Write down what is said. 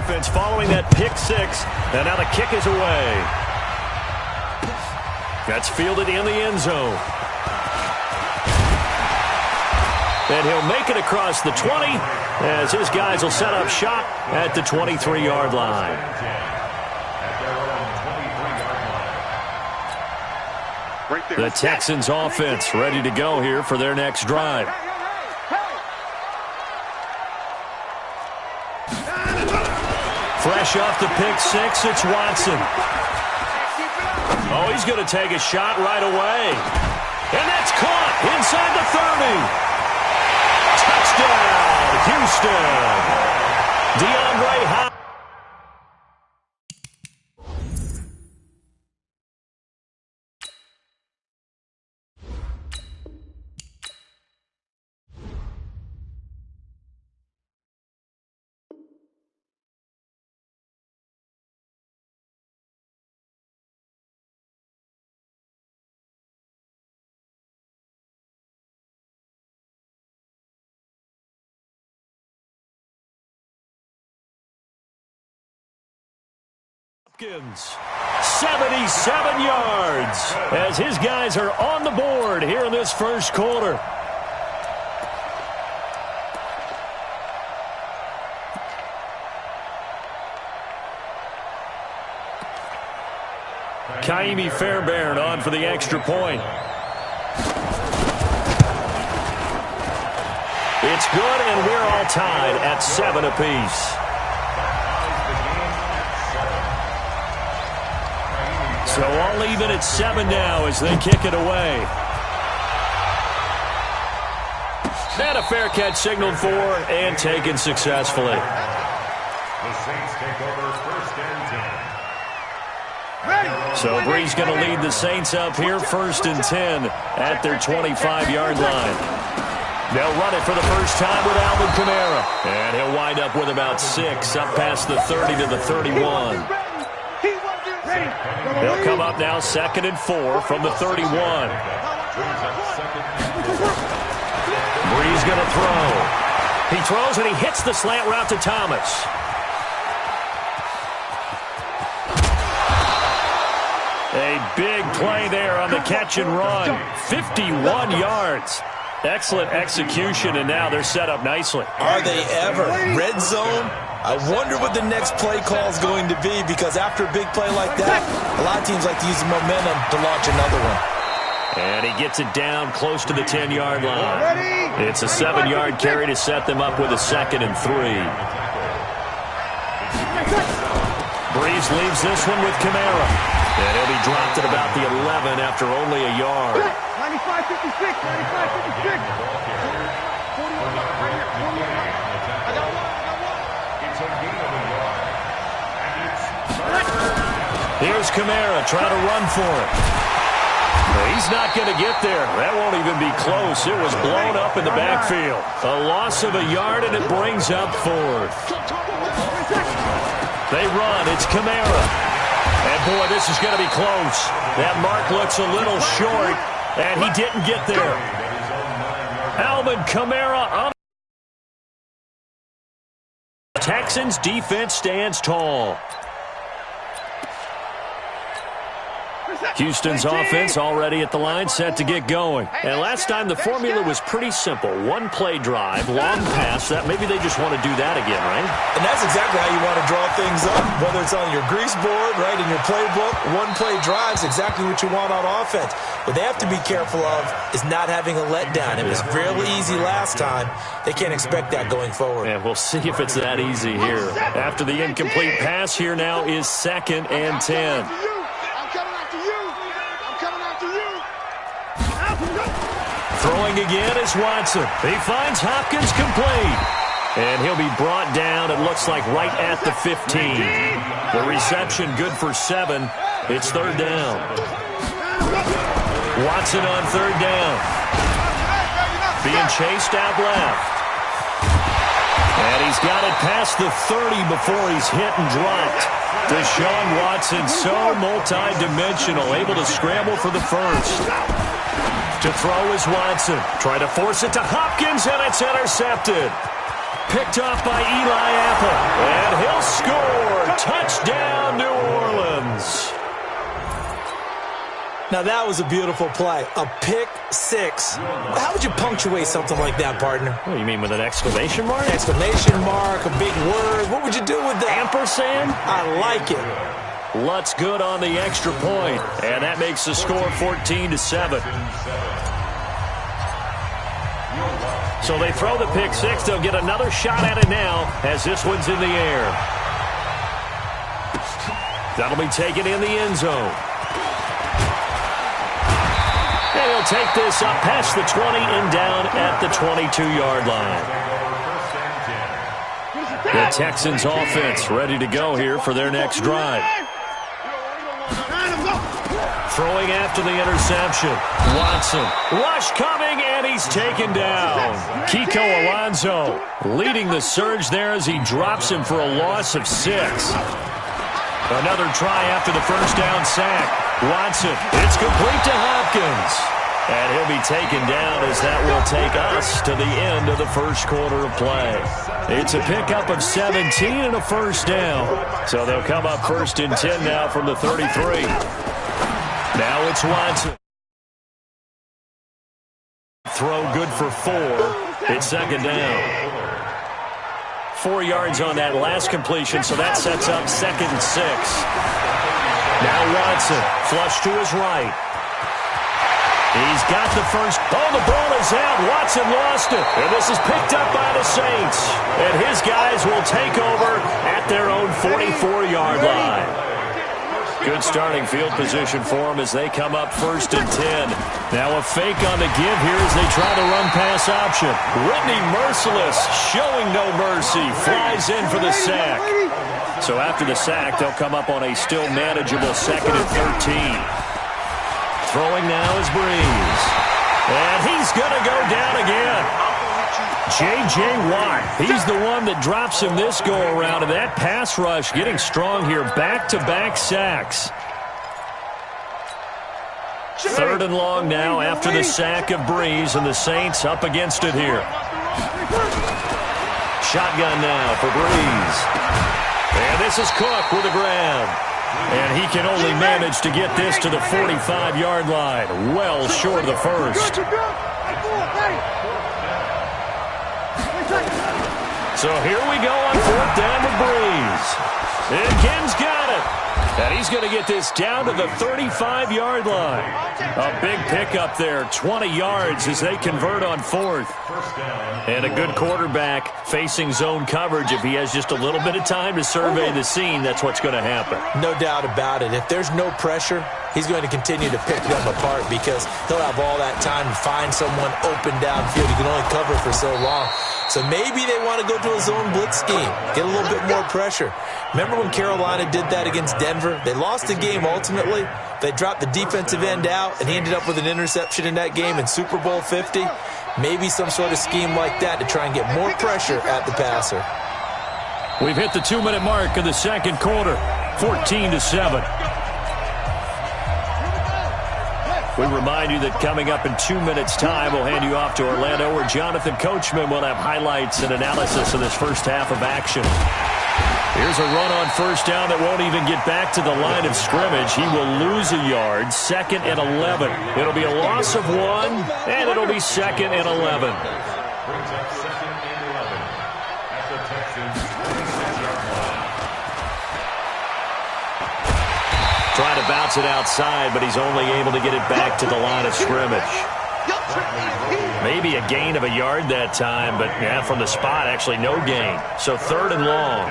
offense following that pick six. And now the kick is away. That's fielded in the end zone. And he'll make it across the 20 as his guys will set up shop at the 23-yard line. The Texans offense ready to go here for their next drive. Fresh off the pick six, it's Watson. Oh, he's going to take a shot right away. And that's caught inside the 30. Touchdown, Houston. DeAndre Hopkins. Hopkins, 77 yards as his guys are on the board here in this first quarter. Kaimi Fairbairn on for the extra point. It's good, and we're all tied at 7 apiece. So all even at 7 now as they kick it away. And a fair catch signaled for and taken successfully. The Saints take over first and 10. So Bree's going to lead the Saints up here first and 10 at their 25-yard line. They'll run it for the first time with Alvin Kamara. And he'll wind up with about 6 up past the 30 to the 31. They'll come up now 2nd and 4 from the 31. Bree's going to throw. He throws and he hits the slant route to Thomas. A big play there on the catch and run. 51 yards. Excellent execution, and now they're set up nicely. Are they ever? Red zone? I wonder what the next play call is going to be, because after a big play like that, a lot of teams like to use the momentum to launch another one. And he gets it down close to the 10-yard line. It's a 7-yard carry to set them up with a 2nd and 3. Breeze leaves this one with Kamara. And he'll be dropped at about the 11 after only a yard. 95-56, 95-56. Here's Kamara trying to run for it. He's not going to get there. That won't even be close. It was blown up in the backfield. A loss of a yard, and it brings up 4th. They run. It's Kamara. And, boy, this is going to be close. That mark looks a little short, and he didn't get there. Alvin Kamara on. Texans defense stands tall. Houston's offense already at the line, set to get going. And last time the formula was pretty simple. One-play drive, long pass. That maybe they just want to do that again, right? And that's exactly how you want to draw things up. Whether it's on your grease board, right, in your playbook, one-play drives exactly what you want on offense. What they have to be careful of is not having a letdown. It was really easy last time. They can't expect that going forward. And we'll see if it's that easy here. After the incomplete pass, here now is 2nd and 10. Throwing again is Watson. He finds Hopkins complete. And he'll be brought down, it looks like, right at the 15. The reception good for 7. It's 3rd down. Watson on 3rd down. Being chased out left. And he's got it past the 30 before he's hit and dropped. Deshaun Watson, so multi-dimensional, able to scramble for the first. To throw is Watson. Try to force it to Hopkins, and it's intercepted. Picked off by Eli Apple. And he'll score Now, that was a beautiful play. A pick six. How would you punctuate something like that, partner? What do you mean, with an exclamation mark? Exclamation mark, a big word. What would you do with that? Ampersand? I like it. Lutz good on the extra point, and that makes the score 14-7. So they throw the pick six. They'll get another shot at it now as this one's in the air. That'll be taken in the end zone. And he'll take this up past the 20 and down at the 22-yard line. The Texans offense ready to go here for their next drive. Throwing after the interception. Watson. Rush coming, and he's taken down. Kiko Alonso leading the surge there as he drops him for a loss of 6. Another try after the first down sack. Watson. It's complete to Hopkins. And he'll be taken down as that will take us to the end of the first quarter of play. It's a pickup of 17 and a first down. So they'll come up first and 10 now from the 33. Now it's Watson. Throw good for 4. It's second down. 4 yards on that last completion, so that sets up second and 6. Now Watson, flush to his right. He's got the first. Oh, the ball is out. Watson lost it. And this is picked up by the Saints. And his guys will take over at their own 44-yard line. Good starting field position for them as they come up first and 10. Now a fake on the give here as they try to run pass option. Whitney Merciless showing no mercy. Flies in for the sack. So after the sack, they'll come up on a still manageable second and 13. Throwing now is Breeze. And he's going to go down again. J.J. Watt, he's the one that drops him this go-around. And that pass rush getting strong here. Back-to-back sacks. Third and long now after the sack of Breeze, and the Saints up against it here. Shotgun now for Breeze. And this is Cook with a grab. And he can only manage to get this to the 45-yard line. Well short of the first. So here we go on fourth down to Breeze. And Ken's got it. And he's going to get this down to the 35-yard line. A big pickup there, 20 yards as they convert on fourth. And a good quarterback facing zone coverage. If he has just a little bit of time to survey the scene, that's what's going to happen. No doubt about it. If there's no pressure, he's going to continue to pick them apart because he'll have all that time to find someone open downfield. He can only cover for so long. So maybe they want to go to a zone blitz scheme, get a little bit more pressure. Remember when Carolina did that against Denver? They lost the game ultimately. They dropped the defensive end out, and he ended up with an interception in that game in Super Bowl 50. Maybe some sort of scheme like that to try and get more pressure at the passer. We've hit the 2-minute mark of the second quarter, 14-7. We remind you that coming up in 2 minutes' time, we'll hand you off to Orlando, where Jonathan Coachman will have highlights and analysis of this first half of action. Here's a run on first down that won't even get back to the line of scrimmage. He will lose a yard, second and 11. It'll be a loss of 1, and it'll be second and 11. Brings up second and 11 at the Texans' 26-yard line. Trying to bounce it outside, but he's only able to get it back to the line of scrimmage. Maybe a gain of a yard that time, but yeah, from the spot, actually no gain. So third and long.